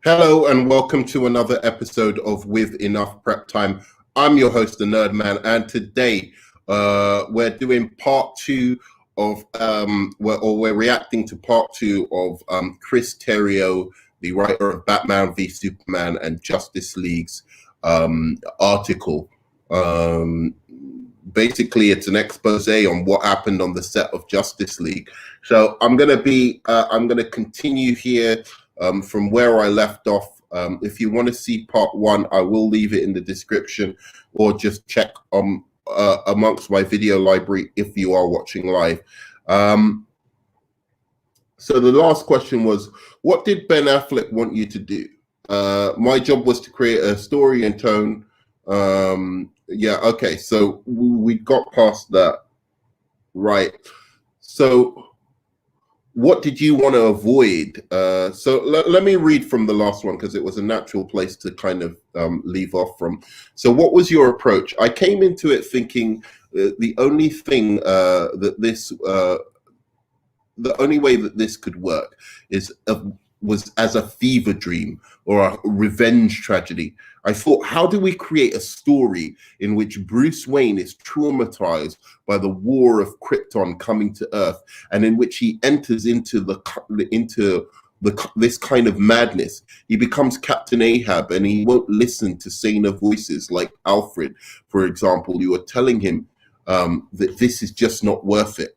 Hello and welcome to another episode of With Enough Prep Time. I'm your host, the Nerd Man, and today we're doing part two of, we're reacting to part two of Chris Terrio, the writer of Batman v Superman and Justice League's article. Basically, it's an expose on what happened on the set of Justice League. So I'm going to continue here from where I left off. If you want to see part one, I will leave it in the description, or just check amongst my video library if you are watching live. So the last question was, what did Ben Affleck want you to do? My job was to create a story and tone. Yeah, okay, so we got past that. Right. So what did you want to avoid? So let me read from the last one, because it was a natural place to kind of leave off from. So what was your approach? I came into it thinking the only thing the only way that this could work was as a fever dream or a revenge tragedy. I thought, how do we create a story in which Bruce Wayne is traumatized by the war of Krypton coming to Earth, and in which he enters into this kind of madness? He becomes Captain Ahab, and he won't listen to saner voices like Alfred, for example. You are telling him that this is just not worth it.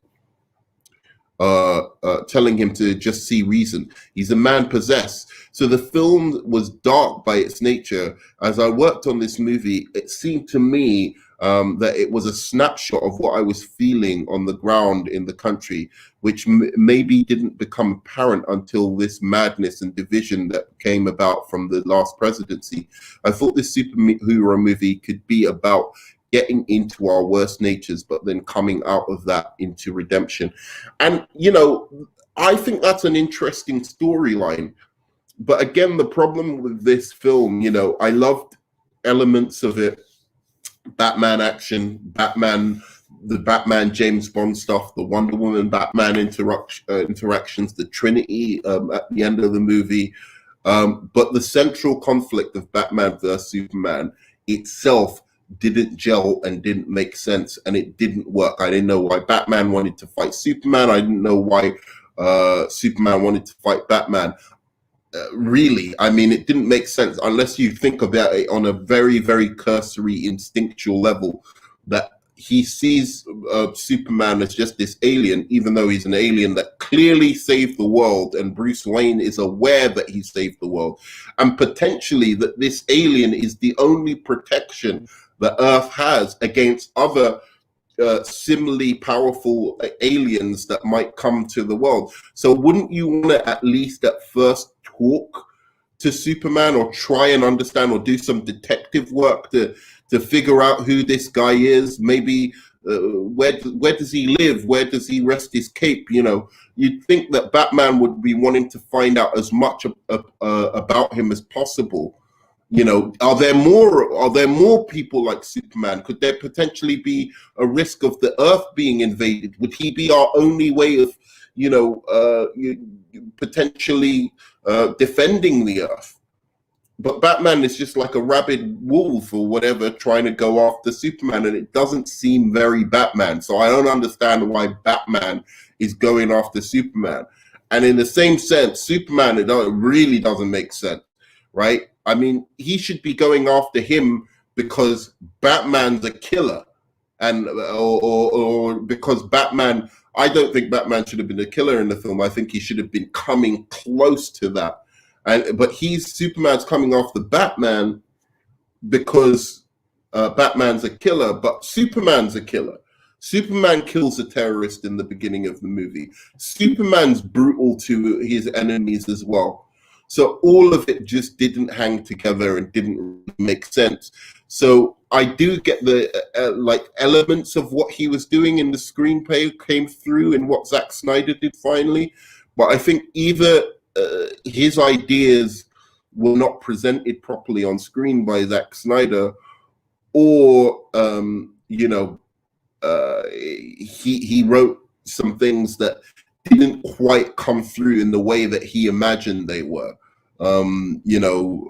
Telling him to just see reason. He's a man possessed. So the film was dark by its nature. As I worked on this movie, it seemed to me that it was a snapshot of what I was feeling on the ground in the country, which maybe didn't become apparent until this madness and division that came about from the last presidency. I thought this superhero movie could be about getting into our worst natures, but then coming out of that into redemption. And, you know, I think that's an interesting storyline. But again, the problem with this film, you know, I loved elements of it. Batman action, the Batman James Bond stuff, the Wonder Woman Batman interactions, the Trinity at the end of the movie. But the central conflict of Batman versus Superman itself didn't gel and didn't make sense, and it didn't work. I didn't know why Batman wanted to fight Superman. I didn't know why Superman wanted to fight Batman. Really, I mean, it didn't make sense unless you think about it on a very, very cursory, instinctual level, that he sees Superman as just this alien, even though he's an alien that clearly saved the world, and Bruce Wayne is aware that he saved the world, and potentially that this alien is the only protection the Earth has against other similarly powerful aliens that might come to the world. So wouldn't you want to at least at first talk to Superman, or try and understand, or do some detective work to figure out who this guy is? Maybe where does he live? Where does he rest his cape? You know, you'd think that Batman would be wanting to find out as much about him as possible. You know, are there more people like Superman? Could there potentially be a risk of the Earth being invaded? Would he be our only way of, you know, potentially defending the Earth? But Batman is just like a rabid wolf or whatever, trying to go after Superman, and it doesn't seem very Batman. So I don't understand why Batman is going after Superman. And in the same sense, Superman, it really doesn't make sense, right? I mean, he should be going after him because Batman's a killer, and or because Batman. I don't think Batman should have been a killer in the film. I think he should have been coming close to that. But Superman's coming after Batman because Batman's a killer, but Superman's a killer. Superman kills a terrorist in the beginning of the movie. Superman's brutal to his enemies as well. So all of it just didn't hang together and didn't make sense. So I do get the like elements of what he was doing in the screenplay came through in what Zack Snyder did finally. But I think either his ideas were not presented properly on screen by Zack Snyder, or you know, he wrote some things that didn't quite come through in the way that he imagined they were. You know,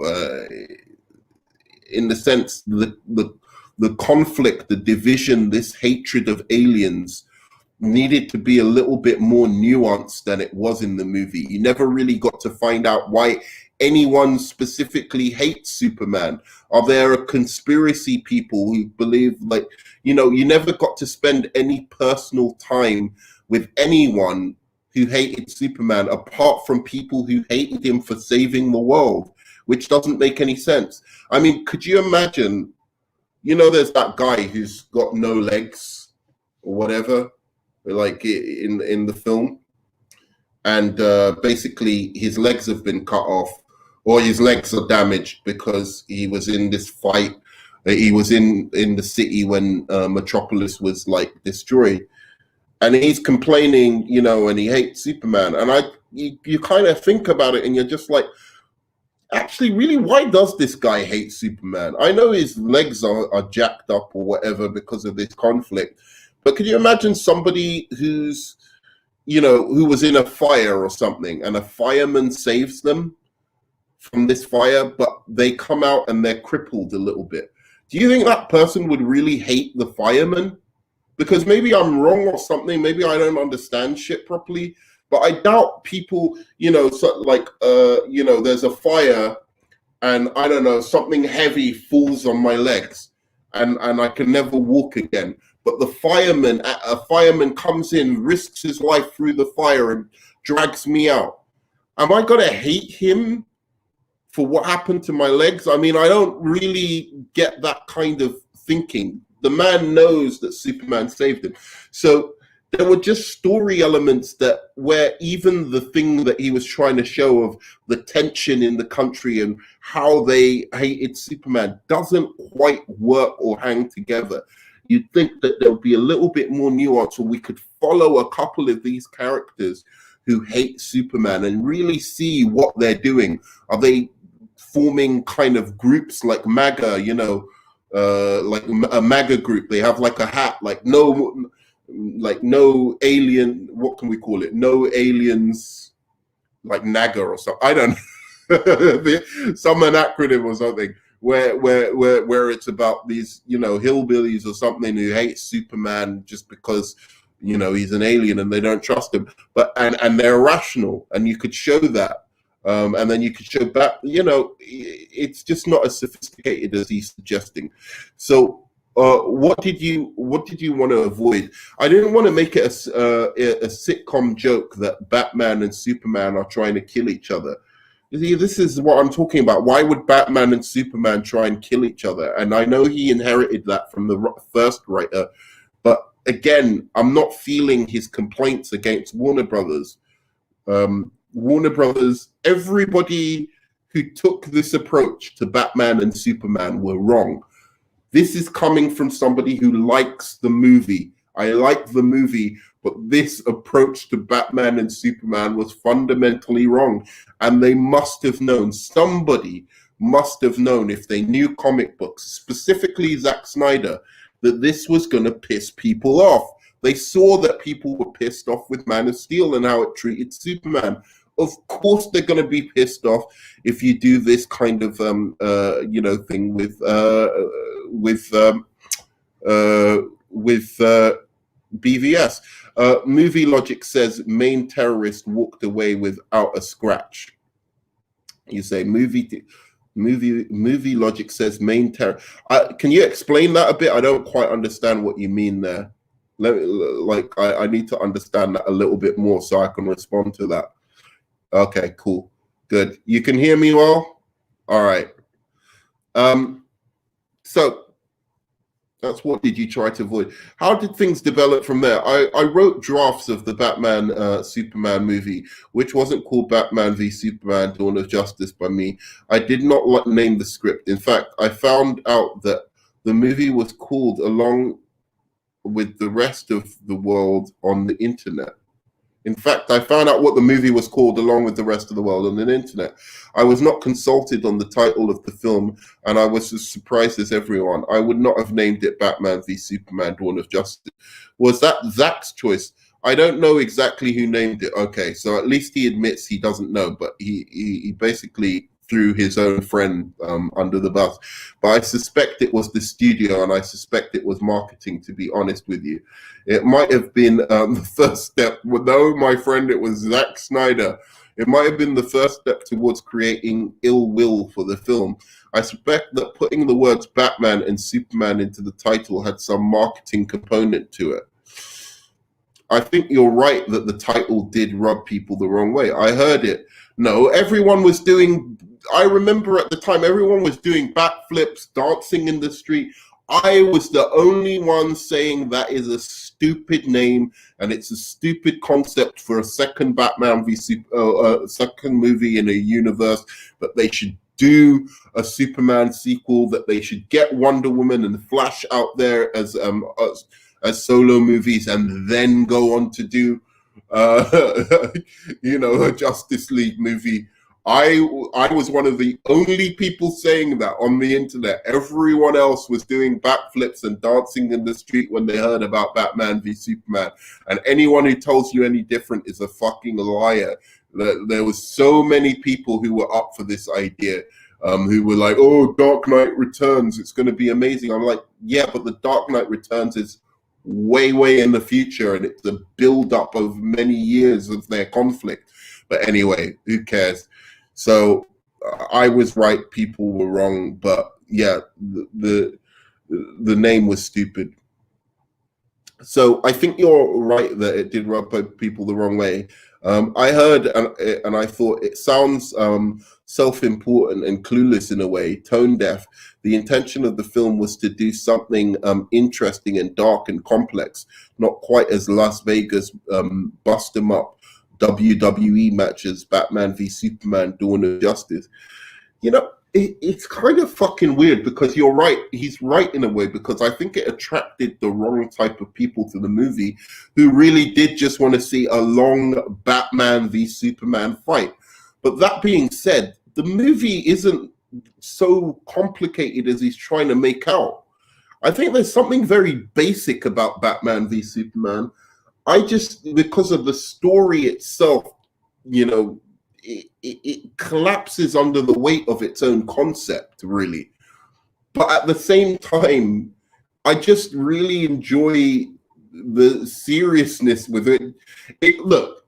in the sense the conflict, the division, this hatred of aliens needed to be a little bit more nuanced than it was in the movie. You never really got to find out why anyone specifically hates Superman. Are there a conspiracy people who believe, like, you know, you never got to spend any personal time with anyone who hated Superman apart from people who hated him for saving the world, which doesn't make any sense. I mean, could you imagine, you know, there's that guy who's got no legs or whatever, like in the film, and basically his legs have been cut off, or his legs are damaged because he was in this fight. He was in the city when Metropolis was like destroyed, and he's complaining, you know, and he hates Superman. And you kind of think about it, and you're just like, actually, really, why does this guy hate Superman? I know his legs are jacked up or whatever because of this conflict, but could you imagine somebody who's, you know, who was in a fire or something, and a fireman saves them from this fire, but they come out and they're crippled a little bit? Do you think that person would really hate the fireman? Because maybe I'm wrong or something. Maybe I don't understand shit properly. But I doubt people, you know, so like, you know, there's a fire, and I don't know, something heavy falls on my legs, and I can never walk again. But a fireman comes in, risks his life through the fire, and drags me out. Am I gonna hate him for what happened to my legs? I mean, I don't really get that kind of thinking. The man knows that Superman saved him. So there were just story elements that where even the thing that he was trying to show of the tension in the country and how they hated Superman doesn't quite work or hang together. You'd think that there would be a little bit more nuance, or we could follow a couple of these characters who hate Superman and really see what they're doing. Are they forming kind of groups like MAGA, you know, like a MAGA group? They have like a hat, like no alien, what can we call it? No aliens, like NAGA or something. I don't know. Some an acronym or something where it's about these, you know, hillbillies or something who hate Superman just because, you know, he's an alien and they don't trust him. But and they're rational, and you could show that. And then you could show back, you know, it's just not as sophisticated as he's suggesting. So what did you want to avoid? I didn't want to make it a sitcom joke that Batman and Superman are trying to kill each other. You see, this is what I'm talking about. Why would Batman and Superman try and kill each other? And I know he inherited that from the first writer, but again, I'm not feeling his complaints against Warner Brothers. Warner Brothers, everybody who took this approach to Batman and Superman were wrong. This is coming from somebody who likes the movie. I like the movie, but this approach to Batman and Superman was fundamentally wrong. And they must have known, somebody must have known, if they knew comic books, specifically Zack Snyder, that this was going to piss people off. They saw that people were pissed off with Man of Steel and how it treated Superman. Of course, they're going to be pissed off if you do this kind of, you know, thing with BvS. Movie Logic says main terrorist walked away without a scratch. You say movie Logic says main terror. Can you explain that a bit? I don't quite understand what you mean there. I need to understand that a little bit more so I can respond to that. Okay, cool, good. You can hear me well? All right. So that's what did you try to avoid? How did things develop from there? I wrote drafts of the Batman Superman movie, which wasn't called Batman v Superman Dawn of Justice by me. I did not name the script. In fact, I found out that the movie was called along with the rest of the world on the internet. In fact, I found out what the movie was called along with the rest of the world on the internet. I was not consulted on the title of the film, and I was as surprised as everyone. I would not have named it Batman v Superman Dawn of Justice. Was that Zach's choice? I don't know exactly who named it. Okay, so at least he admits he doesn't know, but he basically threw his own friend under the bus. But I suspect it was the studio, and I suspect it was marketing. To be honest with you, it might have been the first step. No, my friend, it was Zack Snyder. It might have been the first step towards creating ill will for the film. I suspect that putting the words Batman and Superman into the title had some marketing component to it. I think you're right that the title did rub people the wrong way. I heard it. No, everyone was doing, I remember at the time, everyone was doing backflips, dancing in the street. I was the only one saying that is a stupid name and it's a stupid concept for a second Batman v second movie in a universe, but they should do a Superman sequel, that they should get Wonder Woman and Flash out there as solo movies, and then go on to do a Justice League movie. I was one of the only people saying that on the internet. Everyone else was doing backflips and dancing in the street when they heard about Batman v Superman. And anyone who tells you any different is a fucking liar. There was so many people who were up for this idea, who were like, "Oh, Dark Knight Returns, it's going to be amazing." I'm like, yeah, but the Dark Knight Returns is way in the future, and it's a build up of many years of their conflict. But anyway, who cares? So I was right, people were wrong, but yeah, the name was stupid. So I think you're right that it did rub people the wrong way. I heard and I thought it sounds self-important and clueless in a way, tone deaf. The intention of the film was to do something interesting and dark and complex, not quite as Las Vegas bust 'em up WWE matches, Batman v Superman, Dawn of Justice. It's kind of fucking weird, because you're right. He's right in a way, because I think it attracted the wrong type of people to the movie who really did just want to see a long Batman v Superman fight. But that being said, the movie isn't so complicated as he's trying to make out. I think there's something very basic about Batman v Superman. Because of the story itself, it collapses under the weight of its own concept, really. But at the same time, I just really enjoy the seriousness with it. Look,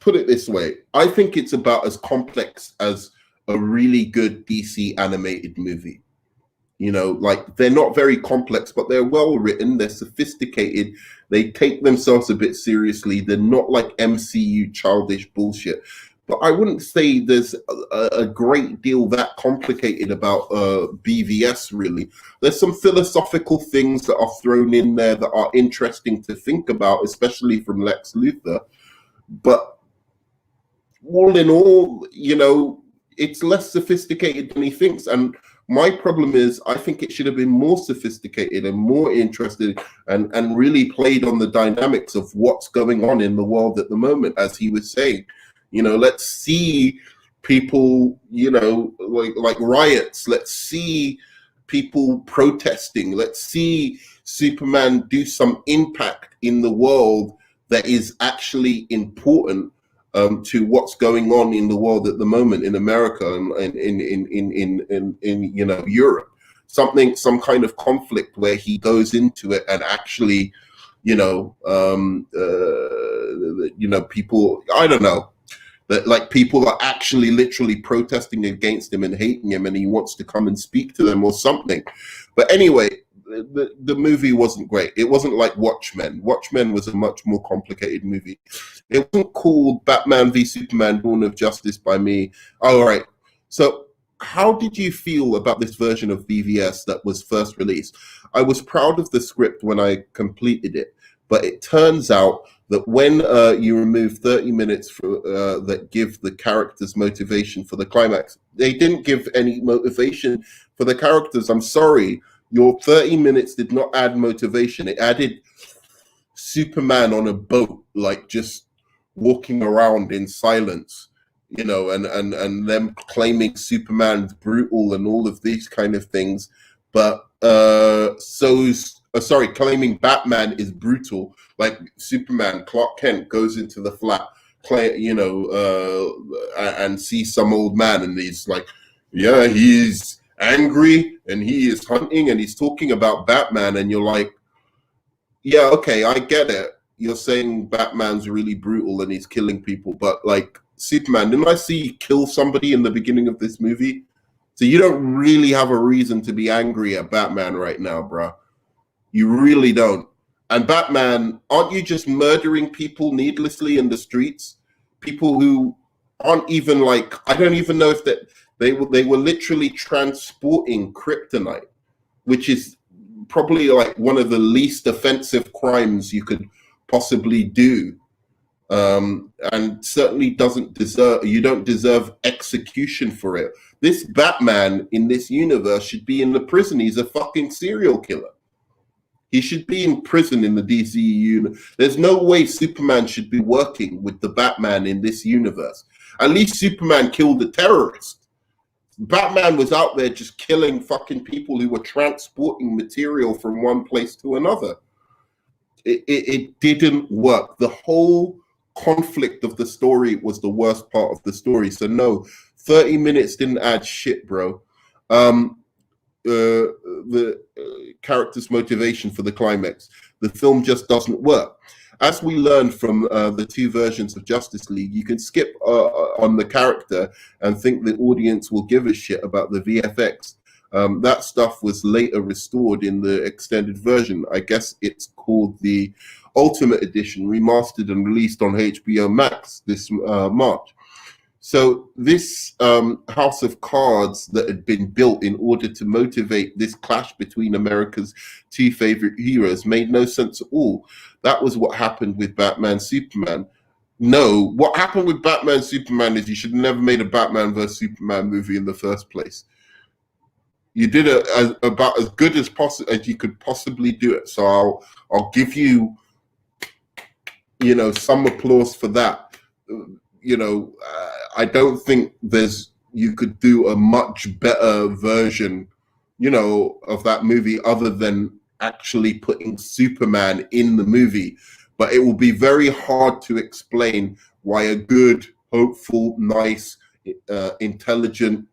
put it this way. I think it's about as complex as a really good DC animated movie. Like, they're not very complex, but they're well written, they're sophisticated, they take themselves a bit seriously, they're not like MCU childish bullshit. But I wouldn't say there's a great deal that complicated about BvS, really. There's some philosophical things that are thrown in there that are interesting to think about, especially from Lex Luthor. But all in all, it's less sophisticated than he thinks. And my problem is, I think it should have been more sophisticated and more interested, and really played on the dynamics of what's going on in the world at the moment, as he was saying. Let's see people, like riots. Let's see people protesting. Let's see Superman do some impact in the world that is actually important to what's going on in the world at the moment, in America and in Europe. Some kind of conflict where he goes into it and actually, people, I don't know, that like people are actually literally protesting against him and hating him, and he wants to come and speak to them or something. But anyway, the movie wasn't great. It wasn't like Watchmen. Watchmen was a much more complicated movie. It wasn't called Batman v Superman, Dawn of Justice by me. All right. So how did you feel about this version of BvS that was first released? I was proud of the script when I completed it, but it turns out that when you remove 30 minutes that give the characters motivation for the climax, they didn't give any motivation for the characters. I'm sorry. Your 30 minutes did not add motivation. It added Superman on a boat, like just walking around in silence, and them claiming Superman's brutal and all of these kind of things. But so's claiming Batman is brutal. Like Superman, Clark Kent goes into the flat, and sees some old man, and he's like, yeah, he's angry and he is hunting and he's talking about Batman, and you're like, yeah, okay, I get it. You're saying Batman's really brutal and he's killing people, but like Superman, didn't I see you kill somebody in the beginning of this movie? So you don't really have a reason to be angry at Batman right now, bruh. You really don't. And Batman, aren't you just murdering people needlessly in the streets? People who aren't even like, I don't even know if that they were literally transporting kryptonite, which is probably like one of the least offensive crimes you could possibly do. And certainly you don't deserve execution for it. This Batman in this universe should be in the prison. He's a fucking serial killer. He should be in prison in the DCU. There's no way Superman should be working with the Batman in this universe. At least Superman killed a terrorist. Batman was out there just killing fucking people who were transporting material from one place to another. It didn't work. The whole conflict of the story was the worst part of the story. So no, 30 minutes didn't add shit, bro. The character's motivation for the climax. The film just doesn't work. As we learned from the two versions of Justice League, you can skip on the character and think the audience will give a shit about the VFX. That stuff was later restored in the extended version. I guess it's called the Ultimate Edition, remastered and released on HBO Max this March. So this house of cards that had been built in order to motivate this clash between America's two favorite heroes made no sense at all. That was what happened with Batman Superman. No, what happened with Batman Superman is you should have never made a Batman vs Superman movie in the first place. You did it about as good as you could possibly do it. So I'll give you, some applause for that. I don't think you could do a much better version, of that movie other than actually putting Superman in the movie. But it will be very hard to explain why a good, hopeful, nice, intelligent,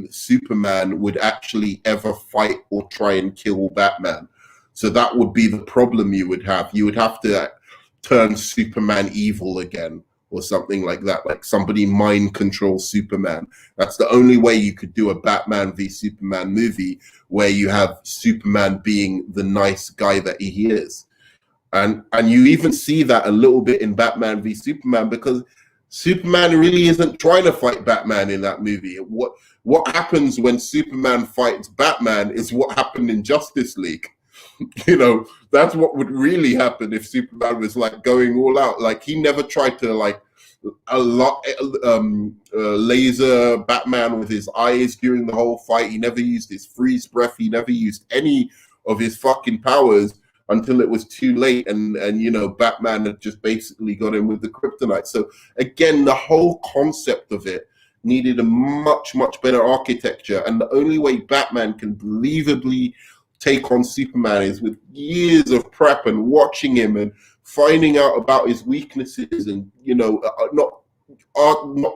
Superman would actually ever fight or try and kill Batman. So that would be the problem you would have. You would have to turn Superman evil again or something like that, like somebody mind controls Superman. That's the only way you could do a Batman v Superman movie where you have Superman being the nice guy that he is. And you even see that a little bit in Batman v Superman, because Superman really isn't trying to fight Batman in that movie. What happens when Superman fights Batman is what happened in Justice League. That's what would really happen if Superman was like going all out. Like he never tried to laser Batman with his eyes during the whole fight. He never used his freeze breath. He never used any of his fucking powers until it was too late, and Batman had just basically got him with the kryptonite. So again, the whole concept of it needed a much, much better architecture, and the only way Batman can believably take on Superman is with years of prep and watching him and finding out about his weaknesses, and not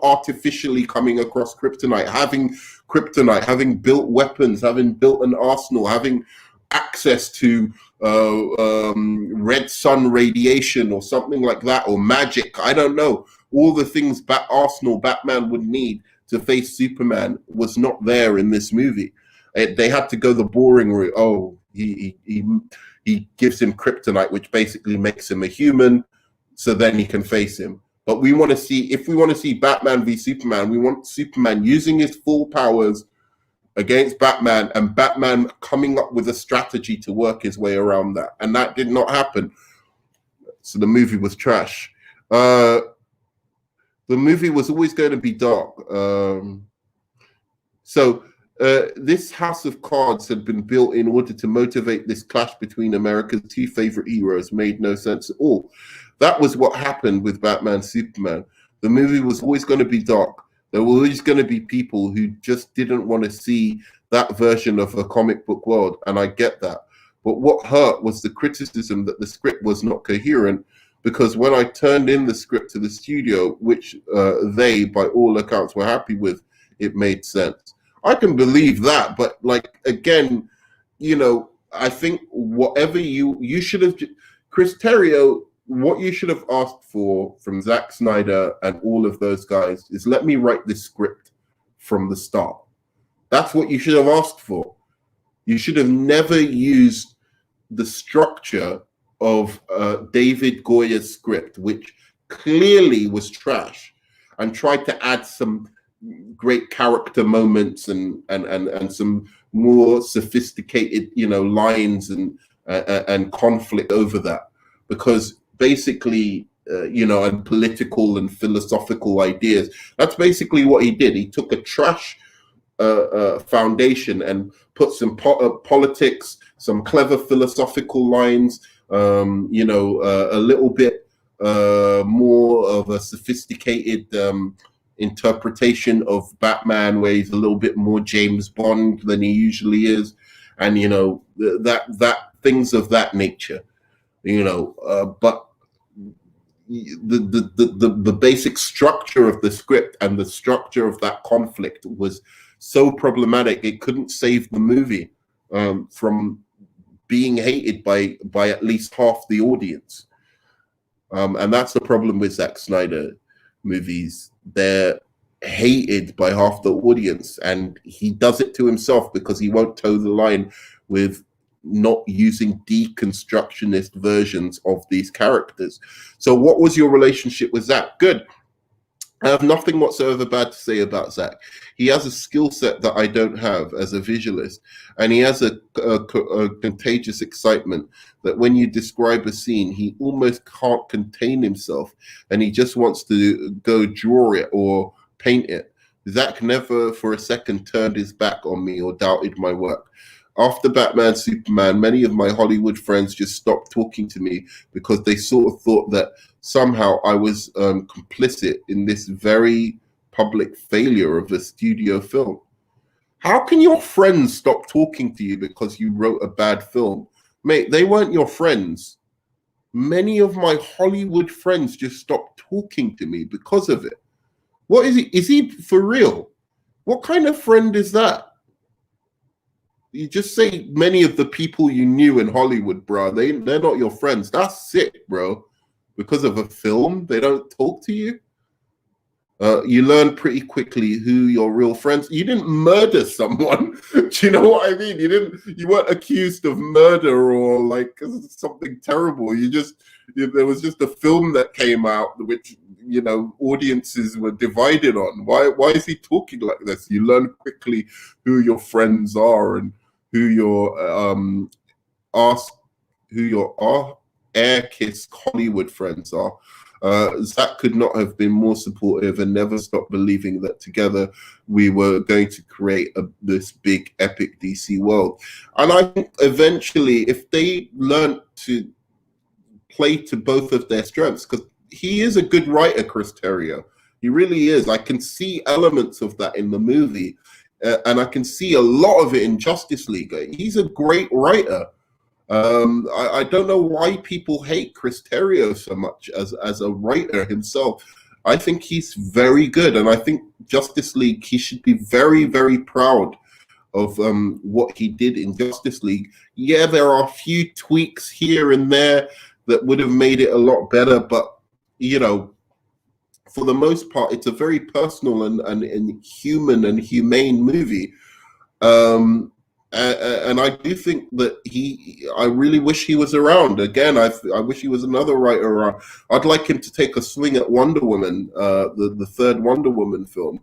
artificially coming across kryptonite, having built weapons, having built an arsenal, having access to red sun radiation or something like that, or magic. I don't know. All the things Batman would need to face Superman was not there in this movie. They had to go the boring route. Oh, he gives him kryptonite, which basically makes him a human, so then he can face him. But if we want to see Batman v Superman, we want Superman using his full powers against Batman, and Batman coming up with a strategy to work his way around that. And that did not happen. So the movie was trash. The movie was always going to be dark. This house of cards had been built in order to motivate this clash between America's two favorite heroes. Made no sense at all. That was what happened with Batman Superman. The movie was always going to be dark. There were always going to be people who just didn't want to see that version of a comic book world, and I get that. But what hurt was the criticism that the script was not coherent, because when I turned in the script to the studio, which they, by all accounts, were happy with, it made sense. I can believe that, but like, again, you know, I think whatever you should have, Chris Terrio, what you should have asked for from Zack Snyder and all of those guys is, let me write this script from the start. That's what you should have asked for. You should have never used the structure of David Goya's script, which clearly was trash, and tried to add some great character moments and some more sophisticated, you know, lines and conflict over that, because basically, you know, and political and philosophical ideas. That's basically what he did. He took a trash foundation and put some politics, some clever philosophical lines, you know, a little bit more of a sophisticated interpretation of Batman, where he's a little bit more James Bond than he usually is, and you know, that things of that nature, you know. But the basic structure of the script and the structure of that conflict was so problematic, it couldn't save the movie from being hated by at least half the audience. And that's the problem with Zack Snyder movies. They're hated by half the audience, and he does it to himself because he won't toe the line with not using deconstructionist versions of these characters. So what was your relationship with Zack? Good. I have nothing whatsoever bad to say about Zack. He has a skill set that I don't have as a visualist, and he has a contagious excitement that when you describe a scene, he almost can't contain himself, and he just wants to go draw it or paint it. Zack never for a second turned his back on me or doubted my work. After Batman Superman, many of my Hollywood friends just stopped talking to me because they sort of thought that somehow I was complicit in this very public failure of a studio film. How can your friends stop talking to you because you wrote a bad film? Mate, they weren't your friends. Many of my Hollywood friends just stopped talking to me because of it. What is he? Is he for real? What kind of friend is that? You just say many of the people you knew in Hollywood, bro, they're not your friends. That's sick, bro. Because of a film, they don't talk to you. You learn pretty quickly who your real friends. You didn't murder someone. Do you know what I mean? You weren't accused of murder or like something terrible. There was just a film that came out which, you know, audiences were divided on. Why is he talking like this? You learn quickly who your friends are and who your air kiss Hollywood friends are. Zack could not have been more supportive and never stopped believing that together we were going to create this big epic DC world. And I think eventually, if they learn to play to both of their strengths, because he is a good writer, Chris Terrio, he really is. I can see elements of that in the movie, and I can see a lot of it in Justice League. He's a great writer. I don't know why people hate Chris Terrio so much as a writer himself. I think he's very good, and I think Justice League, he should be very, very proud of what he did in Justice League. Yeah, there are a few tweaks here and there that would have made it a lot better, but you know, for the most part, it's a very personal and human and humane movie. And I do think that I really wish he was around. Again, I wish he was another writer around. I'd like him to take a swing at Wonder Woman, the third Wonder Woman film,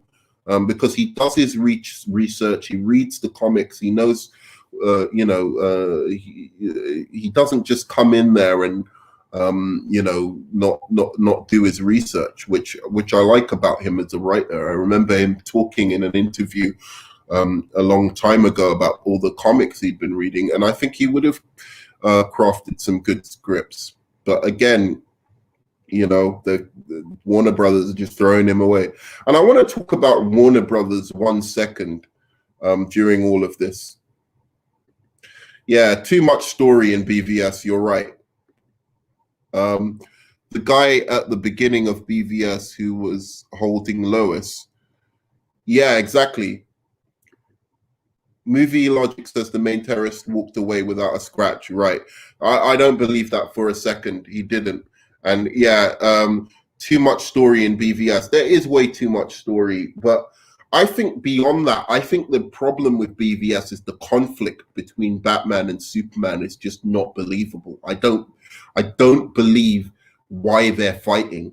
because he does his research, he reads the comics, he knows, you know, he doesn't just come in there and, you know, not do his research, which I like about him as a writer. I remember him talking in an interview a long time ago about all the comics he'd been reading, and I think he would have crafted some good scripts. But again, you know, the Warner Brothers are just throwing him away. And I want to talk about Warner Brothers 1 second, during all of this. Yeah, too much story in BvS. You're right. The guy at the beginning of BvS who was holding Lois. Yeah, exactly. Movie logic says the main terrorist walked away without a scratch. Right. I don't believe that for a second. He didn't. And yeah, too much story in BvS. There is way too much story. But I think beyond that, I think the problem with BvS is the conflict between Batman and Superman is just not believable. I don't believe why they're fighting.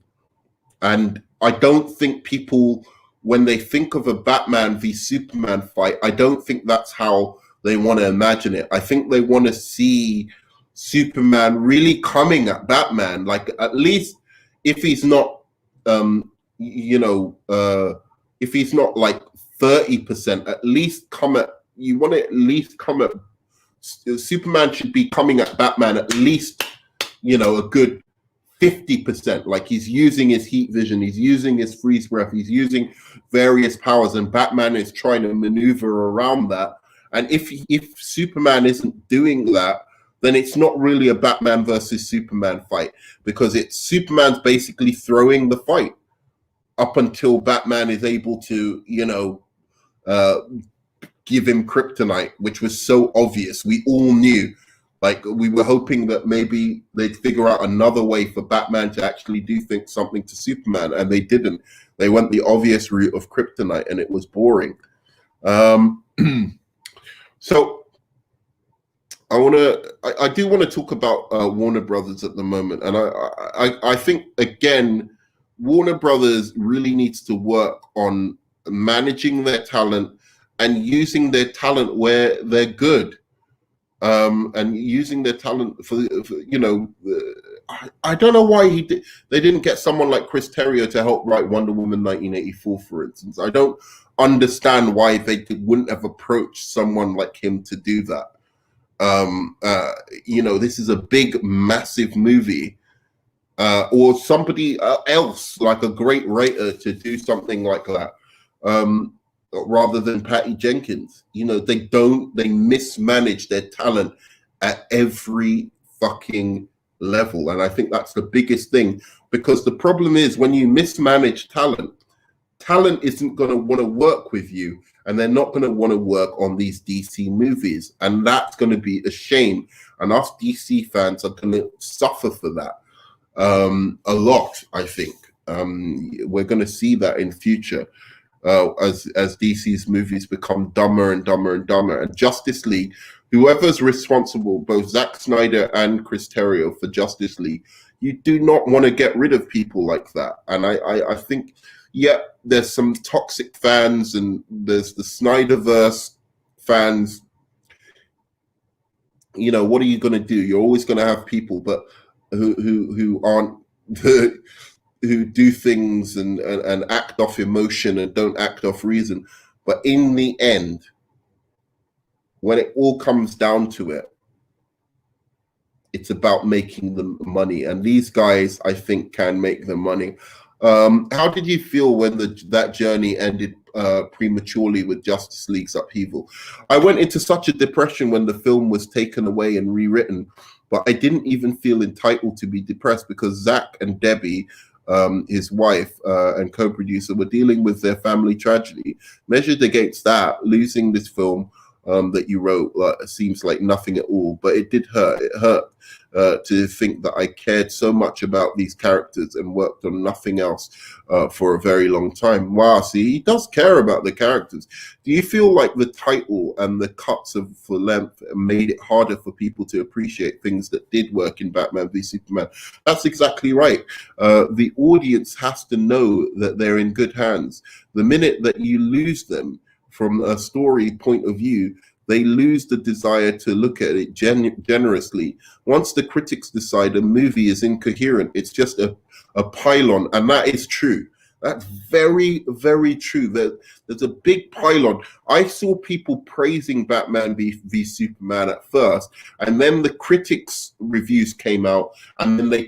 And I don't think people, when they think of a Batman v Superman fight, I don't think that's how they want to imagine it. I think they want to see Superman really coming at Batman, like at least if he's not, if he's not like 30%, at least come at, you want to at least come at, Superman should be coming at Batman at least, a good 50%. Like he's using his heat vision, he's using his freeze breath, he's using various powers, and Batman is trying to maneuver around that. And if Superman isn't doing that, then it's not really a Batman versus Superman fight, because it's Superman's basically throwing the fight up until Batman is able to, give him kryptonite, which was so obvious. We all knew. Like we were hoping that maybe they'd figure out another way for Batman to actually do something to Superman, and they didn't. They went the obvious route of kryptonite, and it was boring. So I do want to talk about Warner Brothers at the moment, and I think again, Warner Brothers really needs to work on managing their talent and using their talent where they're good. And using their talent for I don't know why they didn't get someone like Chris Terrio to help write Wonder Woman 1984, for instance. I don't understand why they wouldn't have approached someone like him to do that. This is a big, massive movie, or somebody else, like a great writer, to do something like that. Rather than Patty Jenkins. They mismanage their talent at every fucking level. And I think that's the biggest thing, because the problem is when you mismanage talent isn't going to want to work with you, and they're not going to want to work on these DC movies. And that's going to be a shame. And us DC fans are going to suffer for that a lot, I think. We're going to see that in future. As DC's movies become dumber and dumber and dumber. And Justice League, whoever's responsible, both Zack Snyder and Chris Terrio for Justice League, you do not want to get rid of people like that. And I think, yeah, there's some toxic fans, and there's the Snyderverse fans. What are you going to do? You're always going to have people, but who aren't who do things and act off emotion and don't act off reason. But in the end, when it all comes down to it, it's about making the money. And these guys, I think, can make the money. How did you feel when that journey ended prematurely with Justice League's upheaval? I went into such a depression when the film was taken away and rewritten, but I didn't even feel entitled to be depressed, because Zach and Debbie, his wife and co-producer, were dealing with their family tragedy. Measured against that, losing this film that you wrote seems like nothing at all, but it did hurt. It hurt to think that I cared so much about these characters and worked on nothing else for a very long time. Wow, see, he does care about the characters. Do you feel like the title and the cuts for length made it harder for people to appreciate things that did work in Batman v Superman? That's exactly right. The audience has to know that they're in good hands. The minute that you lose them from a story point of view, they lose the desire to look at it generously. Once the critics decide a movie is incoherent, it's just a pylon, and that is true. That's very, very true. There's a big pylon. I saw people praising Batman v Superman at first, and then the critics' reviews came out, and then they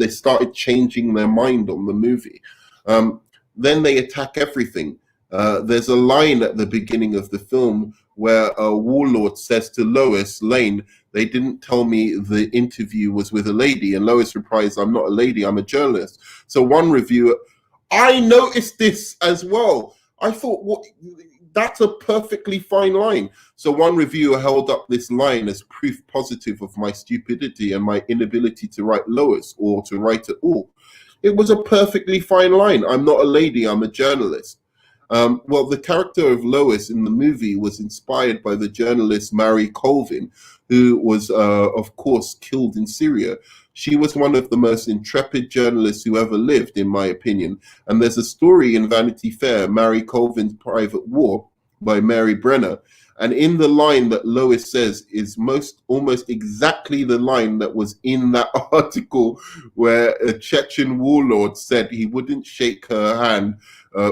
started changing their mind on the movie. Then they attack everything. There's a line at the beginning of the film where a warlord says to Lois Lane, "They didn't tell me the interview was with a lady." And Lois replies, "I'm not a lady, I'm a journalist." So one reviewer, I noticed this as well. I thought, what? That's a perfectly fine line. So one reviewer held up this line as proof positive of my stupidity and my inability to write Lois or to write at all. It was a perfectly fine line. I'm not a lady, I'm a journalist. Well, the character of Lois in the movie was inspired by the journalist Mary Colvin, who was, of course, killed in Syria. She was one of the most intrepid journalists who ever lived, in my opinion. And there's a story in Vanity Fair, Mary Colvin's Private War, by Mary Brenner. And in the line that Lois says is almost exactly the line that was in that article where a Chechen warlord said he wouldn't shake her hand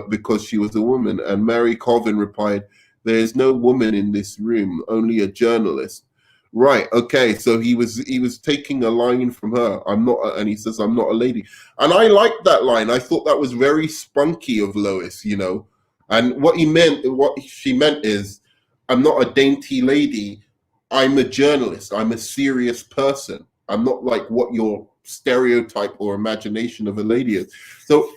because she was a woman. And Mary Colvin replied, "There is no woman in this room, only a journalist." Right. Okay. So he was taking a line from her. I'm not, and he says, "I'm not a lady." And I liked that line. I thought that was very spunky of Lois, you know. And what she meant is, I'm not a dainty lady. I'm a journalist. I'm a serious person. I'm not like what your stereotype or imagination of a lady is. So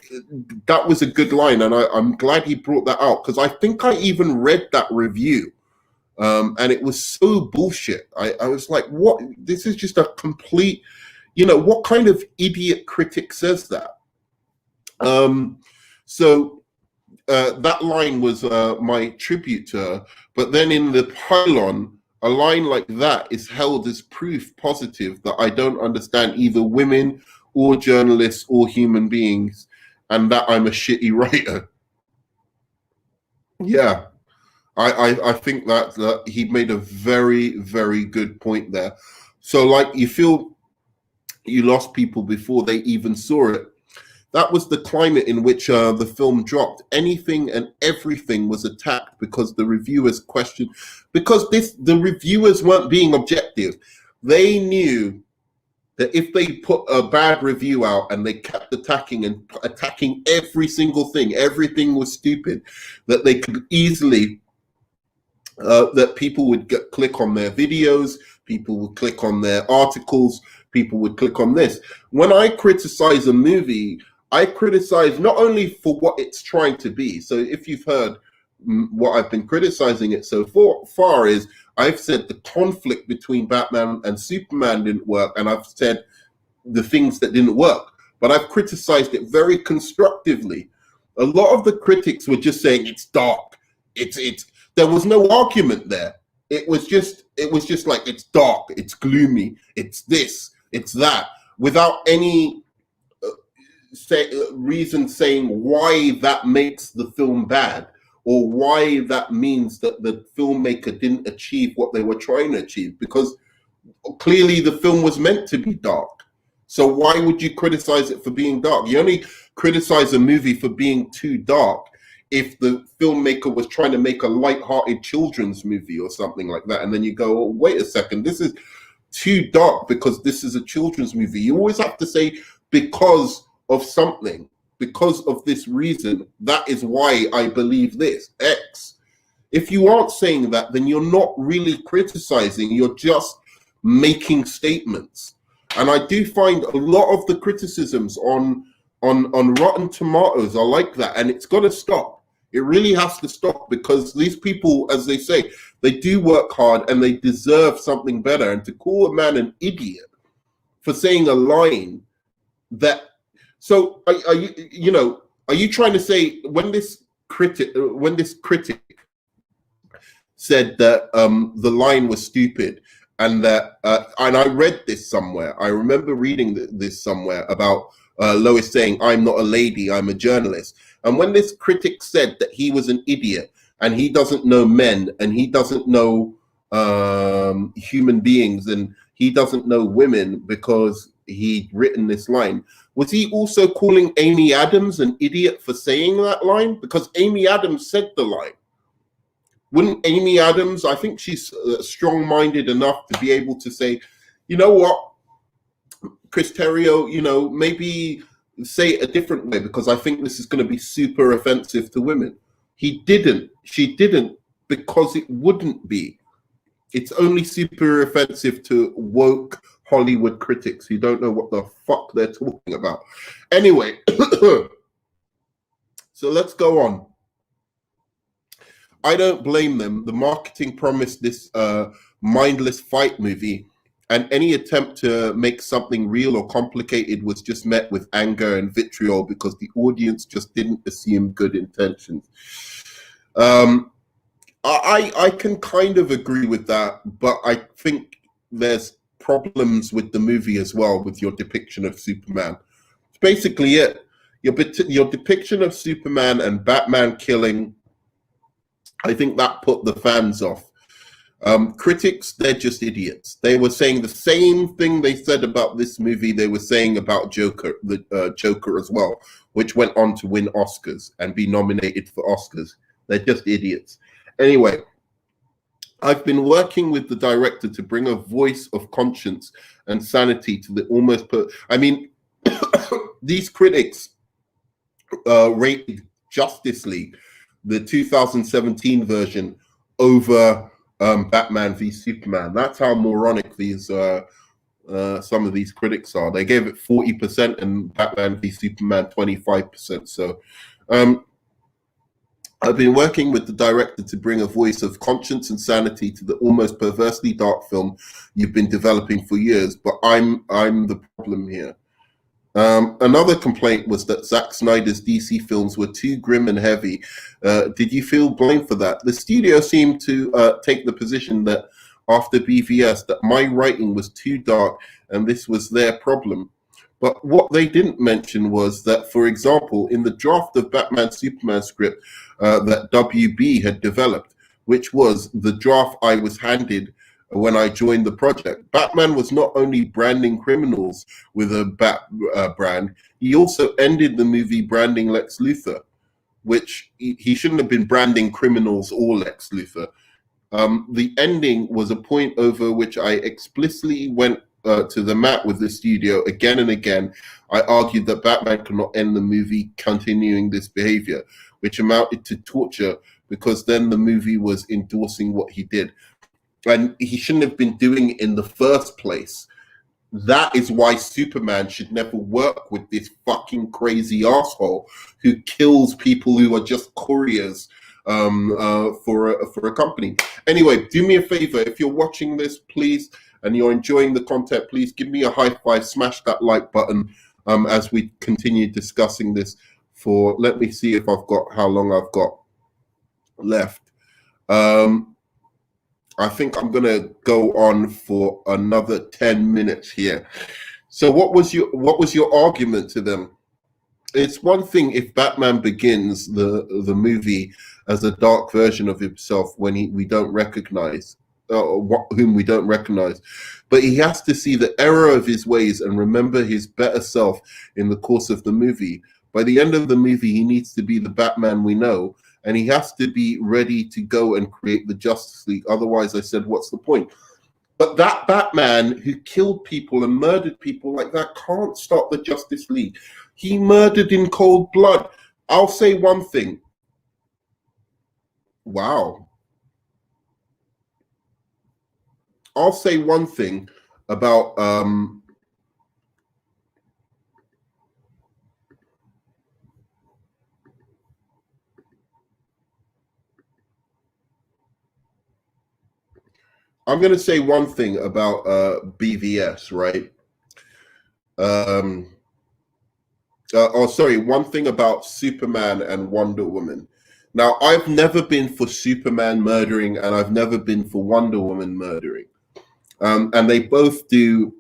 that was a good line, and I'm glad he brought that out, because I think I even read that review. And it was so bullshit. I was like, what? This is just a complete, what kind of idiot critic says that? So that line was my tribute to her. But then in the pylon, a line like that is held as proof positive that I don't understand either women or journalists or human beings, and that I'm a shitty writer. Yeah. I think that he made a very, very good point there. So, like, you feel you lost people before they even saw it. That was the climate in which the film dropped. Anything and everything was attacked because the reviewers questioned, because the reviewers weren't being objective. They knew that if they put a bad review out and they kept attacking every single thing, everything was stupid, that they could easily that people would click on their videos, people would click on their articles, people would click on this. When I criticize a movie, I criticize not only for what it's trying to be. So if you've heard what I've been criticizing it so far is, I've said the conflict between Batman and Superman didn't work, and I've said the things that didn't work. But I've criticized it very constructively. A lot of the critics were just saying it's dark. It's there was no argument there. It was just like, it's dark, it's gloomy, it's this, it's that, without any reason saying why that makes the film bad, or why that means that the filmmaker didn't achieve what they were trying to achieve, because clearly the film was meant to be dark. So why would you criticize it for being dark? You only criticize a movie for being too dark if the filmmaker was trying to make a light-hearted children's movie or something like that. And then you go, oh, wait a second, this is too dark because this is a children's movie. You always have to say, because of something, because of this reason, that is why I believe this, X. If you aren't saying that, then you're not really criticizing, you're just making statements. And I do find a lot of the criticisms on Rotten Tomatoes are like that, and it's got to stop. It really has to stop, because these people, as they say, they do work hard and they deserve something better. And to call a man an idiot for saying a line that, so are you trying to say, when this critic said that the line was stupid, and that and I read this somewhere, I remember reading this somewhere about Lois saying, "I'm not a lady, I'm a journalist." And when this critic said that he was an idiot and he doesn't know men and he doesn't know human beings and he doesn't know women because he'd written this line, was he also calling Amy Adams an idiot for saying that line? Because Amy Adams said the line. Wouldn't Amy Adams, I think she's strong-minded enough to be able to say, you know what, Chris Terrio, maybe say it a different way, because I think this is going to be super offensive to women. He didn't. She didn't, because it wouldn't be. It's only super offensive to woke Hollywood critics who don't know what the fuck they're talking about. Anyway, so let's go on. I don't blame them. The marketing promised this mindless fight movie, and any attempt to make something real or complicated was just met with anger and vitriol because the audience just didn't assume good intentions. I can kind of agree with that, but I think there's problems with the movie as well with your depiction of Superman. It's basically it. Your depiction of Superman and Batman killing, I think that put the fans off. Critics, they're just idiots. They were saying the same thing they said about this movie. They were saying about Joker, the Joker as well, which went on to win Oscars and be nominated for Oscars. They're just idiots. Anyway, I've been working with the director to bring a voice of conscience and sanity to the almost. I mean, these critics rated Justice League, the 2017 version, over Batman v Superman. That's how moronic these some of these critics are. They gave it 40% and Batman v Superman 25%. So I've been working with the director to bring a voice of conscience and sanity to the almost perversely dark film you've been developing for years, but I'm the problem here. Another complaint was that Zack Snyder's DC films were too grim and heavy. Did you feel blamed for that? The studio seemed to take the position that after BvS that my writing was too dark and this was their problem. But what they didn't mention was that, for example, in the draft of Batman Superman script that WB had developed, which was the draft I was handed when I joined the project, Batman was not only branding criminals with a bat brand, he also ended the movie branding Lex Luthor, which he shouldn't have been branding criminals or Lex Luthor. The ending was a point over which I explicitly went to the mat with the studio again and again. I argued that Batman could not end the movie continuing this behavior, which amounted to torture, because then the movie was endorsing what he did. And he shouldn't have been doing it in the first place. That is why Superman should never work with this fucking crazy asshole who kills people who are just couriers for a company. Anyway, do me a favor. If you're watching this, please, and you're enjoying the content, please give me a high five, smash that like button as we continue discussing this for, let me see if I've got, how long I've got left. I think I'm going to go on for another 10 minutes here. So what was your argument to them? It's one thing if Batman Begins, the movie, as a dark version of himself when we don't recognize, whom we don't recognize, but he has to see the error of his ways and remember his better self in the course of the movie. By the end of the movie, he needs to be the Batman we know, and he has to be ready to go and create the Justice League. Otherwise, I said, what's the point? But that Batman who killed people and murdered people like that can't stop the Justice League. He murdered in cold blood. I'll say one thing. Wow. I'll say one thing about I'm going to say one thing about BvS, right? One thing about Superman and Wonder Woman. Now, I've never been for Superman murdering, and I've never been for Wonder Woman murdering. And they both do.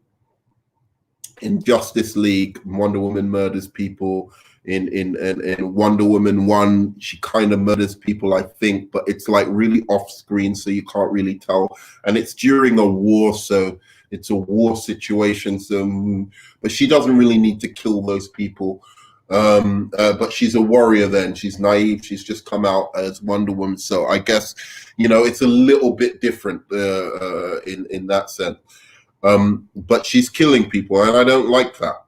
In Justice League, Wonder Woman murders people. In Wonder Woman 1, she kind of murders people, I think, but it's like really off screen, so you can't really tell. And it's during a war, so it's a war situation. So, but she doesn't really need to kill those people. But she's a warrior then. She's naive. She's just come out as Wonder Woman. So I guess, it's a little bit different in that sense. But she's killing people, and I don't like that.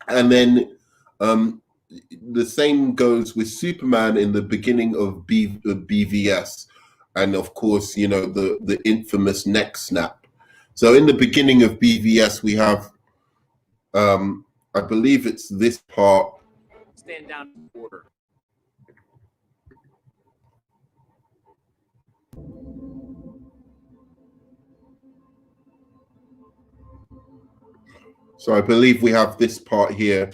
And then the same goes with Superman in the beginning of BvS, and of course, you know, the infamous neck snap. So in the beginning of BvS, we have, I believe it's this part. Stand down order. So I believe we have this part here,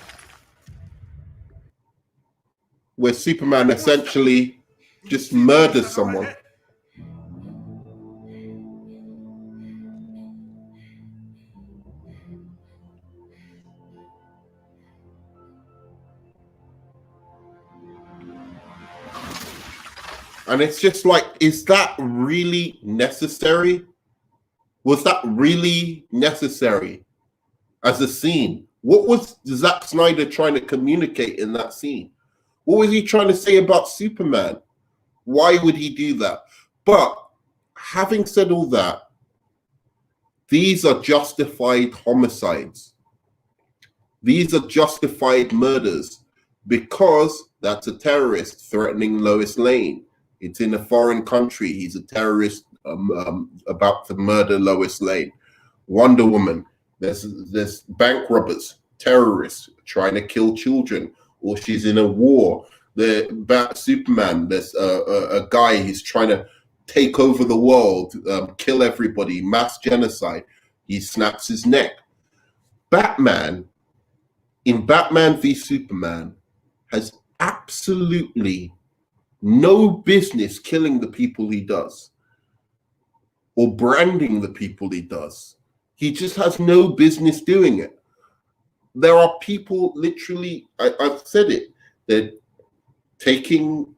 where Superman essentially just murders someone. And it's just like, is that really necessary? Was that really necessary as a scene? What was Zack Snyder trying to communicate in that scene? What was he trying to say about Superman? Why would he do that? But having said all that, these are justified homicides. These are justified murders because that's a terrorist threatening Lois Lane. It's in a foreign country. He's a terrorist about to murder Lois Lane. Wonder Woman, there's bank robbers, terrorists trying to kill children, or she's in a war. Superman, there's a guy who's trying to take over the world, kill everybody, mass genocide. He snaps his neck. Batman, in Batman v Superman, has absolutely no business killing the people he does or branding the people he does. He just has no business doing it. There are people literally, I've said it, they're taking,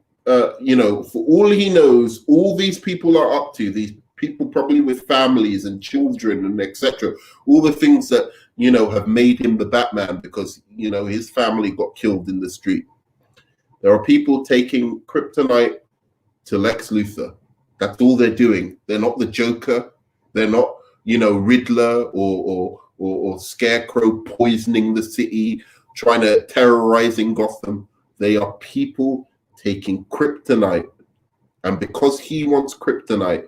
you know, for all he knows, all these people are up to, these people probably with families and children and etc. All the things that, you know, have made him the Batman because, you know, his family got killed in the street. There are people taking kryptonite to Lex Luthor. That's all they're doing. They're not the Joker. They're not, you know, Riddler or Scarecrow poisoning the city, trying to terrorizing Gotham. They are people taking kryptonite. And because he wants kryptonite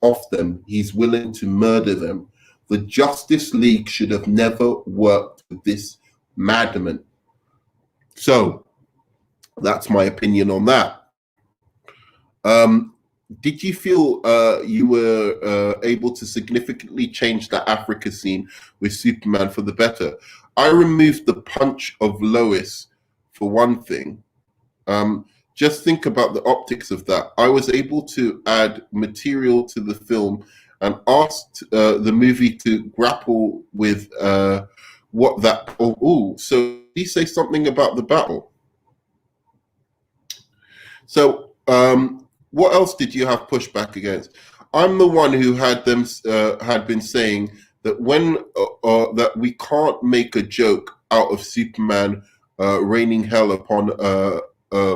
off them, he's willing to murder them. The Justice League should have never worked with this madman. So that's my opinion on that. Did you feel you were able to significantly change the Africa scene with Superman for the better? I removed the punch of Lois for one thing. Just think about the optics of that. I was able to add material to the film and asked the movie to grapple with what that. So did he say something about the battle? So what else did you have pushback against? I'm the one who had them had been saying that when that we can't make a joke out of Superman raining hell upon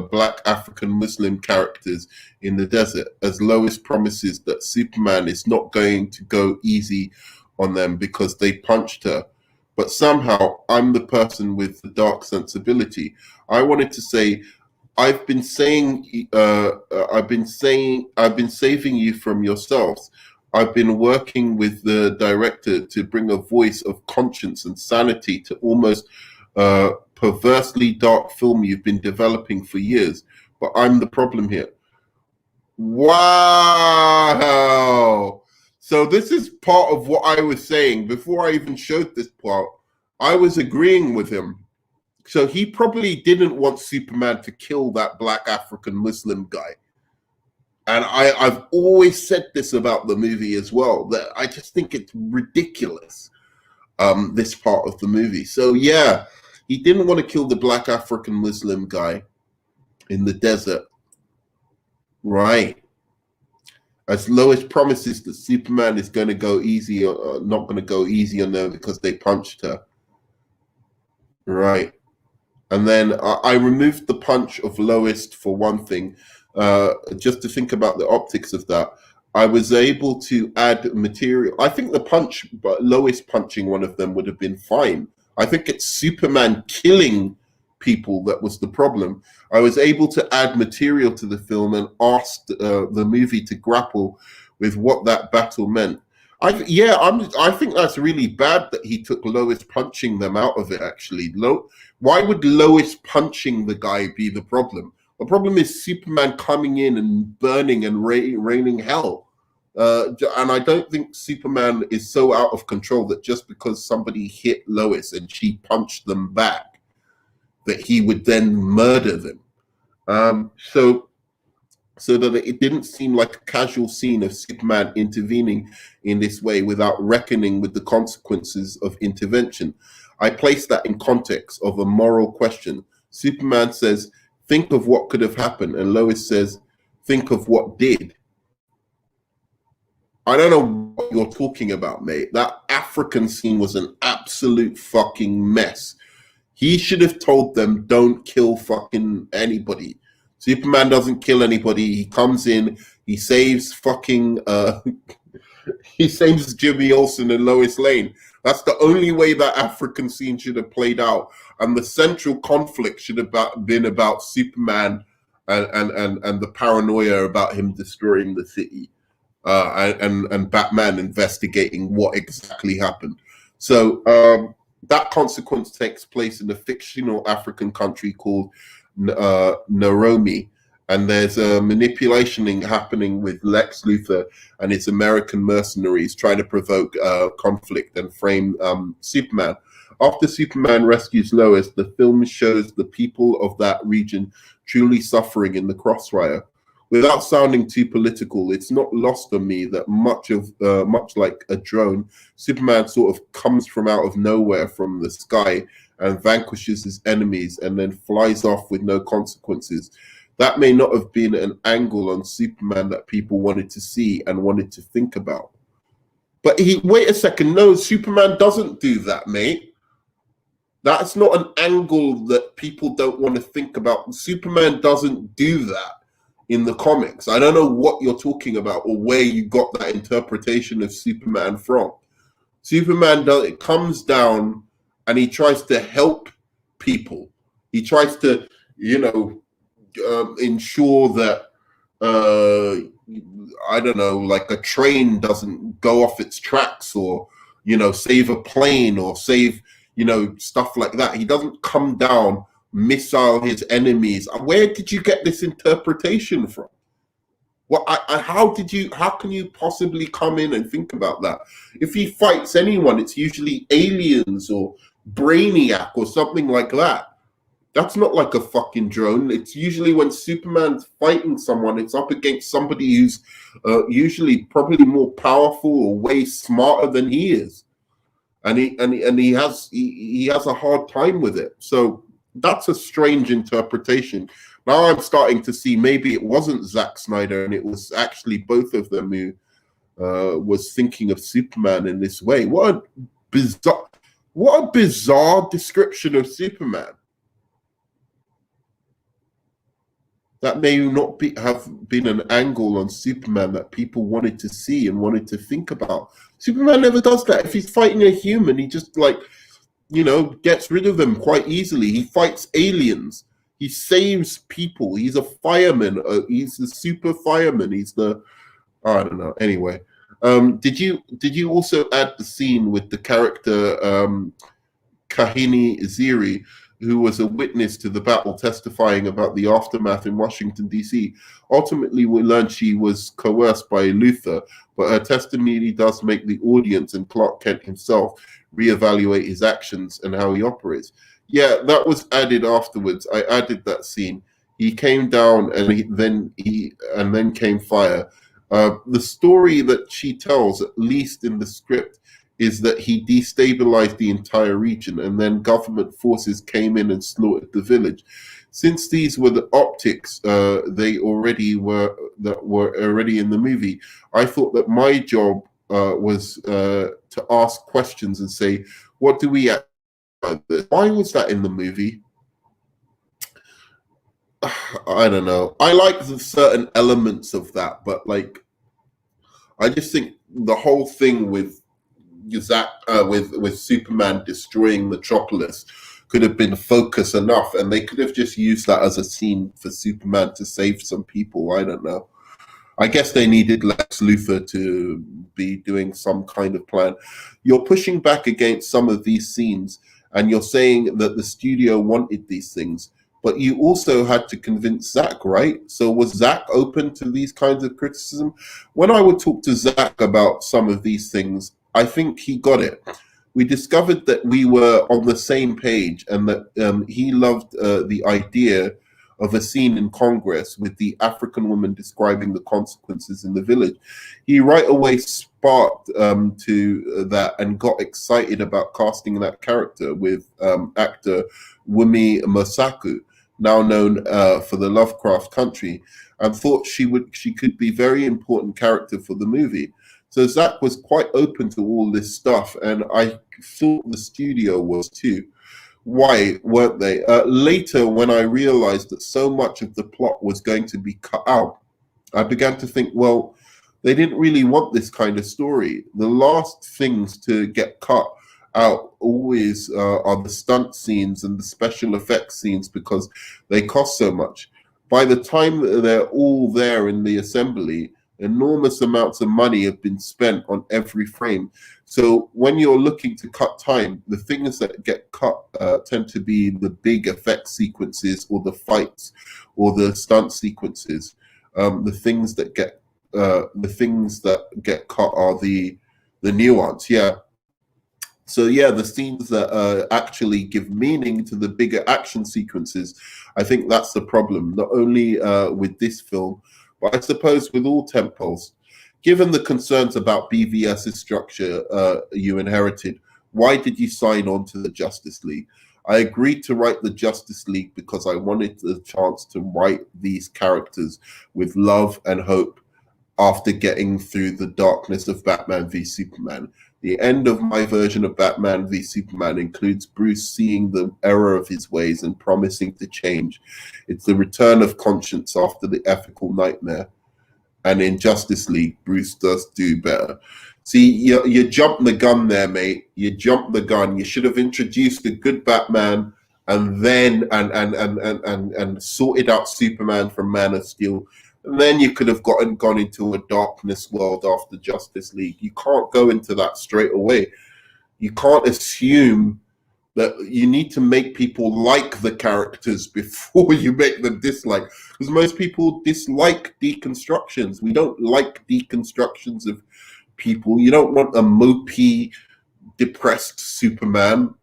black African Muslim characters in the desert, as Lois promises that Superman is not going to go easy on them because they punched her. But somehow I'm the person with the dark sensibility. I wanted to say, I've been saving you from yourselves. I've been working with the director to bring a voice of conscience and sanity to almost perversely dark film you've been developing for years. But I'm the problem here. Wow. So this is part of what I was saying before I even showed this part. I was agreeing with him. So he probably didn't want Superman to kill that black African Muslim guy. And I've always said this about the movie as well, that I just think it's ridiculous, this part of the movie. So yeah, he didn't want to kill the black African Muslim guy in the desert. Right. As Lois promises that Superman is going to go easy, or not going to go easy on them because they punched her. Right. And then I removed the punch of Lois for one thing, just to think about the optics of that. I was able to add material. I think the punch, but Lois punching one of them would have been fine. I think it's Superman killing people that was the problem. I was able to add material to the film and asked the movie to grapple with what that battle meant. I think that's really bad that he took Lois punching them out of it. Actually, why would Lois punching the guy be the problem? The problem is Superman coming in and burning and raining hell. And I don't think Superman is so out of control that just because somebody hit Lois and she punched them back, that he would then murder them. So that it didn't seem like a casual scene of Superman intervening in this way without reckoning with the consequences of intervention. I place that in context of a moral question. Superman says, think of what could have happened. And Lois says, think of what did. I don't know what you're talking about, mate. That African scene was an absolute fucking mess. He should have told them, don't kill fucking anybody. Superman doesn't kill anybody. He comes in, he saves fucking, he saves Jimmy Olsen and Lois Lane. That's the only way that African scene should have played out. And the central conflict should have been about Superman and the paranoia about him destroying the city, and Batman investigating what exactly happened. So that consequence takes place in a fictional African country called Nairobi, and there's a manipulation happening with Lex Luthor and his American mercenaries trying to provoke conflict and frame Superman. After Superman rescues Lois, the film shows the people of that region truly suffering in the crossfire. Without sounding too political, it's not lost on me that much like a drone, Superman sort of comes from out of nowhere from the sky and vanquishes his enemies and then flies off with no consequences. That may not have been an angle on Superman that people wanted to see and wanted to think about. But wait a second, no, Superman doesn't do that, mate. That's not an angle that people don't want to think about. Superman doesn't do that in the comics. I don't know what you're talking about or where you got that interpretation of Superman from. Superman comes down and he tries to help people. He tries to, ensure that, I don't know, like a train doesn't go off its tracks, or, save a plane, or save, stuff like that. He doesn't come down, missile his enemies. Where did you get this interpretation from? How can you possibly come in and think about that? If he fights anyone, it's usually aliens or Brainiac or something like that. That's not like a fucking drone. It's usually when Superman's fighting someone, it's up against somebody who's usually probably more powerful or way smarter than he is, and he has a hard time with it. So that's a strange interpretation. Now I'm starting to see maybe it wasn't Zack Snyder and it was actually both of them who was thinking of Superman in this way. What a bizarre description of Superman. That may not have been an angle on Superman that people wanted to see and wanted to think about. Superman never does that. If he's fighting a human, he just gets rid of them quite easily. He fights aliens. He saves people. He's a fireman. He's the super fireman. I don't know. Anyway, did you also add the scene with the character Kahini Ziri, who was a witness to the battle, testifying about the aftermath in Washington, D.C. Ultimately, we learned she was coerced by Luthor, but her testimony does make the audience and Clark Kent himself reevaluate his actions and how he operates. Yeah, that was added afterwards. I added that scene. He came down and then came fire. The story that she tells, at least in the script, is that he destabilized the entire region and then government forces came in and slaughtered the village. Since these were the optics they already were already in the movie, I thought that my job was to ask questions and say, what do we add? Why was that in the movie? I don't know. I like the certain elements of that, but I just think the whole thing with with Superman destroying Metropolis could have been focused enough, and they could have just used that as a scene for Superman to save some people. I don't know. I guess they needed Lex Luthor to be doing some kind of plan. You're pushing back against some of these scenes, and you're saying that the studio wanted these things, but you also had to convince Zach, right? So was Zach open to these kinds of criticism? When I would talk to Zach about some of these things, I think he got it. We discovered that we were on the same page, and that he loved the idea of a scene in Congress with the African woman describing the consequences in the village. He right away sparked to that and got excited about casting that character with actor Wumi Mosaku, now known for the Lovecraft Country, and thought she could be a very important character for the movie. So Zach was quite open to all this stuff, and I thought the studio was too. Why weren't they? Later, when I realized that so much of the plot was going to be cut out, I began to think, well, they didn't really want this kind of story. The last things to get cut out always are the stunt scenes and the special effects scenes, because they cost so much. By the time they're all there in the assembly, enormous amounts of money have been spent on every frame. So when you're looking to cut time, the things that get cut tend to be the big effect sequences, or the fights, or the stunt sequences. The things that get cut are the nuance. Yeah. So yeah, the scenes that actually give meaning to the bigger action sequences, I think that's the problem. Not only with this film, but I suppose with all tentpoles. Given the concerns about BvS's structure you inherited, why did you sign on to the Justice League? I agreed to write the Justice League because I wanted the chance to write these characters with love and hope after getting through the darkness of Batman v Superman. The end of my version of Batman v Superman includes Bruce seeing the error of his ways and promising to change. It's the return of conscience after the ethical nightmare. And in Justice League, Bruce does do better. See, you jumped the gun there, mate. You jumped the gun. You should have introduced a good Batman and then and sorted out Superman from Man of Steel. And then you could have gone into a darkness world after Justice League. You can't go into that straight away. You can't assume that you need to make people like the characters before you make them dislike. Because most people dislike deconstructions. We don't like deconstructions of people. You don't want a mopey, depressed Superman.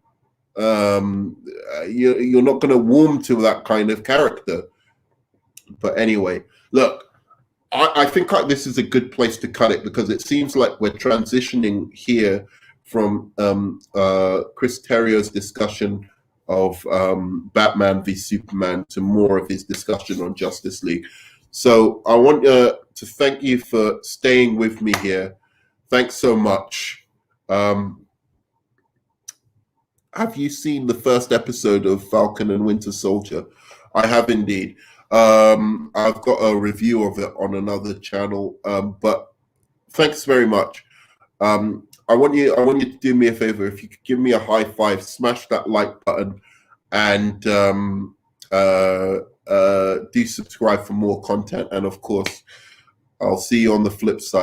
You're not going to warm to that kind of character. But anyway, look, I think this is a good place to cut it, because it seems like we're transitioning here from Chris Terrio's discussion of Batman v Superman to more of his discussion on Justice League. So I want to thank you for staying with me here. Thanks so much. Have you seen the first episode of Falcon and Winter Soldier? I have indeed. I've got a review of it on another channel, but thanks very much. I want you to do me a favor. If you could give me a high five, smash that like button, and do subscribe for more content. And of course, I'll see you on the flip side.